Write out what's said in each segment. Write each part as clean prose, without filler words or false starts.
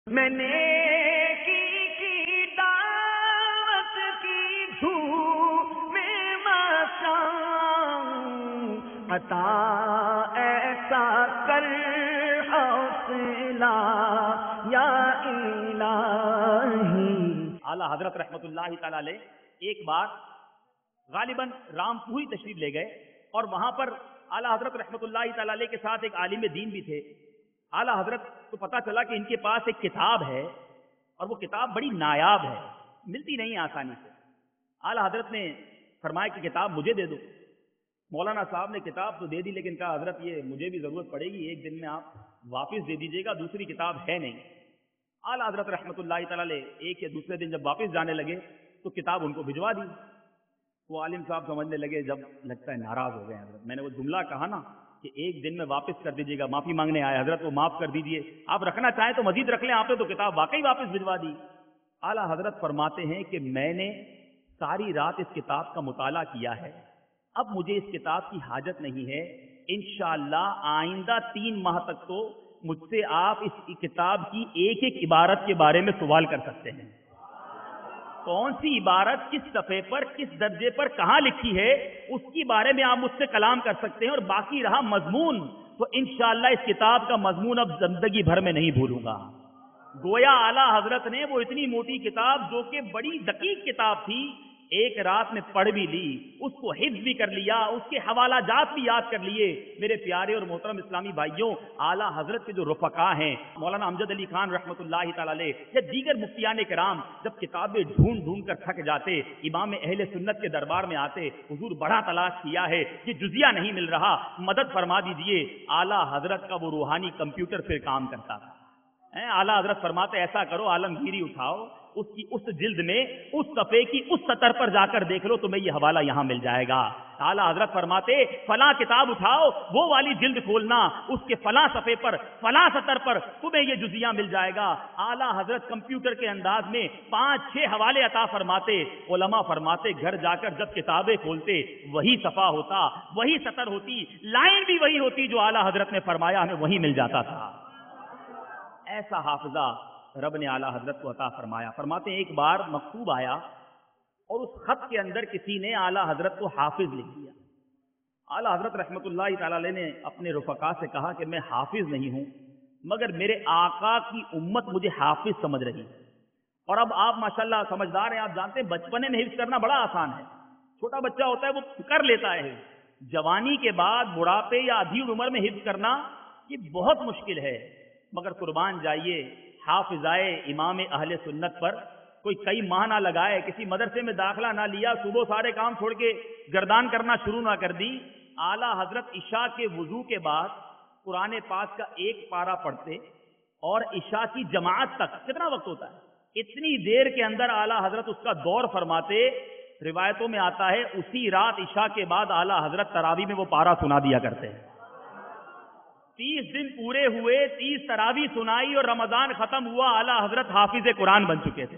میں نیکی کی دعوت کی دھوم میں مچاؤں، عطا ایسا کر حوصلہ یا الہی۔ اعلیٰ حضرت رحمت اللہ تعالی علیہ ایک بار غالباً رامپوری تشریف لے گئے، اور وہاں پر اعلیٰ حضرت رحمت اللہ تعالی علیہ کے ساتھ ایک عالم دین بھی تھے۔ اعلیٰ حضرت کو پتا چلا کہ ان کے پاس ایک کتاب ہے، اور وہ کتاب بڑی نایاب ہے، ملتی نہیں آسانی سے۔ اعلیٰ حضرت نے فرمایا کہ کتاب مجھے دے دو۔ مولانا صاحب نے کتاب تو دے دی، لیکن کہا حضرت یہ مجھے بھی ضرورت پڑے گی، ایک دن میں آپ واپس دے دیجیے گا، دوسری کتاب ہے نہیں۔ اعلیٰ حضرت رحمت اللہ تعالی علیہ ایک یا دوسرے دن جب واپس جانے لگے تو کتاب ان کو بھجوا دی۔ وہ عالم صاحب سمجھنے لگے، جب لگتا ہے ناراض ہو گئے حضرت، میں نے وہ جملہ کہا نا کہ ایک دن میں واپس کر دیجیے گا، معافی مانگنے آئے حضرت، وہ معاف کر دیجیے، آپ رکھنا چاہیں تو مزید رکھ لیں، آپ نے تو کتاب واقعی واپس بھجوا دی۔ اعلیٰ حضرت فرماتے ہیں کہ میں نے ساری رات اس کتاب کا مطالعہ کیا ہے، اب مجھے اس کتاب کی حاجت نہیں ہے، انشاءاللہ آئندہ 3 ماہ تک تو مجھ سے آپ اس کتاب کی ایک ایک عبارت کے بارے میں سوال کر سکتے ہیں، کون سی عبارت کس صفحے پر کس درجے پر کہاں لکھی ہے اس کے بارے میں آپ مجھ سے کلام کر سکتے ہیں، اور باقی رہا مضمون تو انشاءاللہ اس کتاب کا مضمون اب زندگی بھر میں نہیں بھولوں گا۔ گویا اعلیٰ حضرت نے وہ اتنی موٹی کتاب جو کہ بڑی دقیق کتاب تھی، ایک رات میں پڑھ بھی لی، اس کو حفظ بھی کر لیا، اس کے حوالہ جات بھی یاد کر لیے۔ میرے پیارے اور محترم اسلامی بھائیوں، اعلیٰ حضرت کے جو رفقا ہیں، مولانا امجد علی خان رحمۃ اللہ تعالی علیہ یا دیگر مفتیان کرام، جب کتابیں ڈھونڈ ڈھونڈ کر تھک جاتے، امام اہل سنت کے دربار میں آتے، حضور بڑا تلاش کیا ہے، یہ جزیہ نہیں مل رہا، مدد فرما دیجئے۔ اعلیٰ حضرت کا وہ روحانی کمپیوٹر پھر کام کرتا تھا۔ اعلیٰ حضرت فرماتے ایسا کرو، عالمگیری اٹھاؤ، اس کی اس جلد میں اس صفحے کی اس سطر پر جا کر دیکھ لو، تمہیں یہ حوالہ یہاں مل جائے گا۔ اعلیٰ حضرت فرماتے فلاں کتاب اٹھاؤ، وہ والی جلد کھولنا، اس کے فلاں صفحے پر فلاں سطر پر تمہیں یہ جزیہ مل جائے گا۔ اعلیٰ حضرت کمپیوٹر کے انداز میں 5-6 حوالے عطا فرماتے۔ علماء فرماتے گھر جا کر جب کتابیں کھولتے وہی صفحہ ہوتا، وہی سطر ہوتی، لائن بھی وہی ہوتی جو اعلیٰ حضرت نے فرمایا، ہمیں وہی مل جاتا تھا۔ ایسا حافظہ رب نے اعلیٰ حضرت کو عطا فرمایا۔ فرماتے ہیں ایک بار مکتوب آیا اور اس خط کے اندر کسی نے اعلیٰ حضرت کو حافظ لکھ دیا۔ اعلیٰ حضرت رحمت اللہ تعالی علیہ نے اپنے رفقا سے کہا کہ میں حافظ نہیں ہوں، مگر میرے آقا کی امت مجھے حافظ سمجھ رہی ہے۔ اور اب آپ ماشاءاللہ سمجھدار ہیں، آپ جانتے ہیں بچپنے میں حفظ کرنا بڑا آسان ہے، چھوٹا بچہ ہوتا ہے وہ کر لیتا ہے، جوانی کے بعد بڑھاپے یا ادھیڑ عمر میں حفظ کرنا یہ بہت مشکل ہے۔ مگر قربان جائیے، حافظائے امام اہل سنت پر کوئی کئی ماہ نہ لگائے، کسی مدرسے میں داخلہ نہ لیا، صبح سارے کام چھوڑ کے گردان کرنا شروع نہ کر دی، اعلیٰ حضرت عشاء کے وضو کے بعد قرآن پاک کا ایک پارہ پڑھتے اور عشاء کی جماعت تک کتنا وقت ہوتا ہے، اتنی دیر کے اندر اعلیٰ حضرت اس کا دور فرماتے۔ روایتوں میں آتا ہے اسی رات عشاء کے بعد اعلیٰ حضرت تراویح میں وہ پارہ سنا دیا کرتے ہیں۔ 30 دن پورے ہوئے، 30 تراویح سنائی اور رمضان ختم ہوا، اعلیٰ حضرت حافظ قرآن بن چکے تھے۔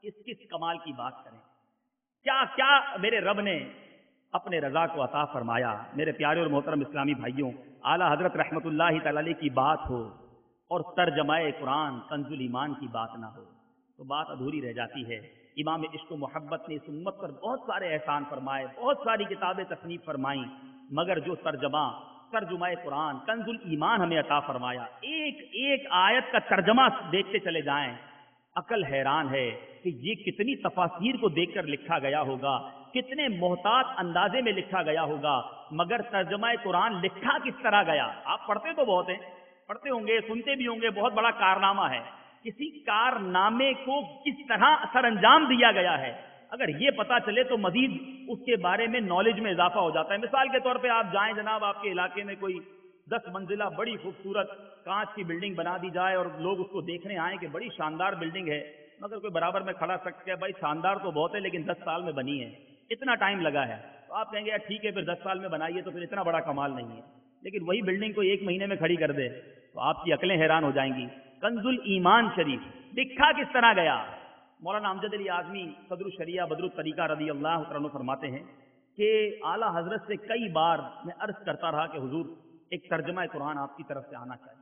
کس کمال کی بات کریں، کیا کیا میرے رب نے اپنے رضا کو عطا فرمایا۔ میرے پیارے اور محترم اسلامی بھائیوں، اعلیٰ حضرت رحمت اللہ تعالی علیہ کی بات ہو اور ترجمہ قرآن کنز الایمان کی بات نہ ہو تو بات ادھوری رہ جاتی ہے۔ امام عشق و محبت نے اس امت پر بہت سارے احسان فرمائے، بہت ساری کتابیں تصنیف فرمائیں، مگر جو ترجمہ قرآن کنز الایمان ہمیں عطا فرمایا، ایک ایک آیت کا ترجمہ دیکھتے چلے جائیں، عقل حیران ہے کہ یہ کتنی تفاسیر کو دیکھ کر لکھا گیا ہوگا، کتنے محتاط اندازے میں لکھا گیا ہوگا، مگر ترجمہ قرآن لکھا کس طرح گیا۔ آپ پڑھتے تو بہت ہیں، پڑھتے ہوں گے، سنتے بھی ہوں گے، بہت بڑا کارنامہ ہے، کسی کارنامے کو کس طرح سر انجام دیا گیا ہے، اگر یہ پتا چلے تو مزید اس کے بارے میں نالج میں اضافہ ہو جاتا ہے۔ مثال کے طور پہ آپ جائیں جناب، آپ کے علاقے میں کوئی 10 منزلہ بڑی خوبصورت کانچ کی بلڈنگ بنا دی جائے اور لوگ اس کو دیکھنے آئیں کہ بڑی شاندار بلڈنگ ہے، مگر کوئی برابر میں کھڑا سکتا ہے بھائی شاندار تو بہت ہے لیکن 10 سال میں بنی ہے، اتنا ٹائم لگا ہے، تو آپ کہیں گے یار ٹھیک ہے پھر 10 سال میں بنائیے تو پھر اتنا بڑا کمال نہیں ہے، لیکن وہی بلڈنگ کو 1 مہینے میں کھڑی کر دے تو آپ کی عقلیں حیران ہو جائیں گی۔ کنز الایمان شریف لکھا کس طرح گیا؟ مولانا امجد علی اعظمی صدر الشریعہ بدر الطریقہ رضی اللہ عنہ فرماتے ہیں کہ اعلیٰ حضرت سے کئی بار میں عرض کرتا رہا کہ حضور ایک ترجمہ قرآن آپ کی طرف سے آنا چاہیے۔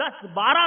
10-12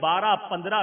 12-15